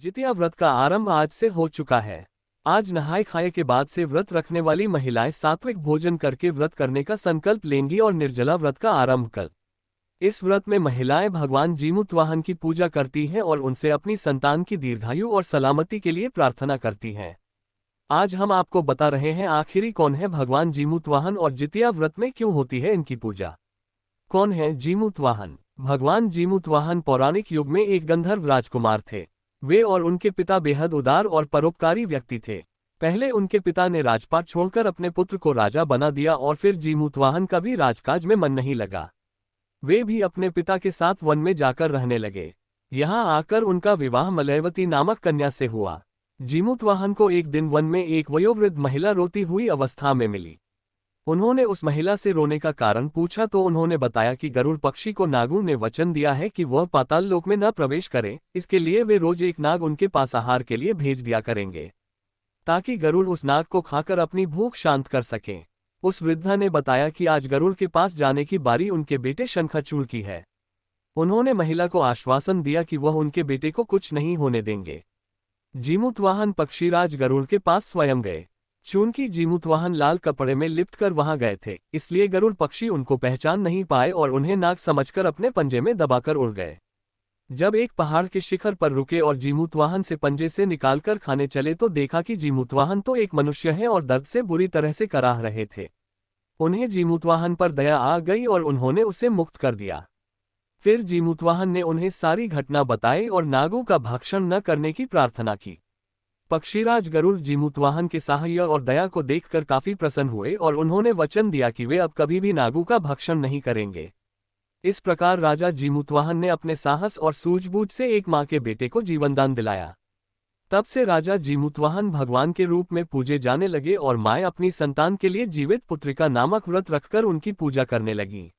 जितिया व्रत का आरंभ आज से हो चुका है। आज नहाय खाए के बाद से व्रत रखने वाली महिलाएं सात्विक भोजन करके व्रत करने का संकल्प लेंगी और निर्जला व्रत का आरंभ कर। इस व्रत में महिलाएं भगवान जीमूतवाहन की पूजा करती हैं और उनसे अपनी संतान की दीर्घायु और सलामती के लिए प्रार्थना करती हैं। आज हम आपको बता रहे हैं आखिरी कौन है भगवान जीमूतवाहन और जितिया व्रत में क्यों होती है इनकी पूजा। कौन है जीमूतवाहन? भगवान जीमूतवाहन पौराणिक युग में एक गंधर्व राजकुमार थे। वे और उनके पिता बेहद उदार और परोपकारी व्यक्ति थे। पहले उनके पिता ने राजपाट छोड़कर अपने पुत्र को राजा बना दिया और फिर जीमूतवाहन का भी राजकाज में मन नहीं लगा। वे भी अपने पिता के साथ वन में जाकर रहने लगे। यहाँ आकर उनका विवाह मलयवती नामक कन्या से हुआ। जीमूतवाहन को एक दिन वन में एक वयोवृद्ध महिला रोती हुई अवस्था में मिली। उन्होंने उस महिला से रोने का कारण पूछा तो उन्होंने बताया कि गरुड़ पक्षी को नागों ने वचन दिया है कि वह पाताल लोक में न प्रवेश करे, इसके लिए वे रोज एक नाग उनके पास आहार के लिए भेज दिया करेंगे ताकि गरुड़ उस नाग को खाकर अपनी भूख शांत कर सकें। उस वृद्धा ने बताया कि आज गरुड़ के पास जाने की बारी उनके बेटे शंखचूड़ की है। उन्होंने महिला को आश्वासन दिया कि वह उनके बेटे को कुछ नहीं होने देंगे। जीमूतवाहन पक्षीराज गरुड़ के पास स्वयं गए। चूंकि जीमूतवाहन लाल कपड़े में लिपट कर वहां गए थे, इसलिए गरुड़ पक्षी उनको पहचान नहीं पाए और उन्हें नाग समझकर अपने पंजे में दबाकर उड़ गए। जब एक पहाड़ के शिखर पर रुके और जीमूतवाहन से पंजे से निकालकर खाने चले तो देखा कि जीमूतवाहन तो एक मनुष्य है और दर्द से बुरी तरह से कराह रहे थे। उन्हें जीमूतवाहन पर दया आ गई और उन्होंने उसे मुक्त कर दिया। फिर जीमूतवाहन ने उन्हें सारी घटना बताई और नागों का भक्षण न करने की प्रार्थना की। पक्षीराज गरुड़ जीमूतवाहन के साहय और दया को देखकर काफी प्रसन्न हुए और उन्होंने वचन दिया कि वे अब कभी भी नागों का भक्षण नहीं करेंगे। इस प्रकार राजा जीमूतवाहन ने अपने साहस और सूझबूझ से एक मां के बेटे को जीवनदान दिलाया। तब से राजा जीमूतवाहन भगवान के रूप में पूजे जाने लगे और माएं अपनी संतान के लिए जीवित पुत्रिका नामक व्रत रखकर उनकी पूजा करने लगीं।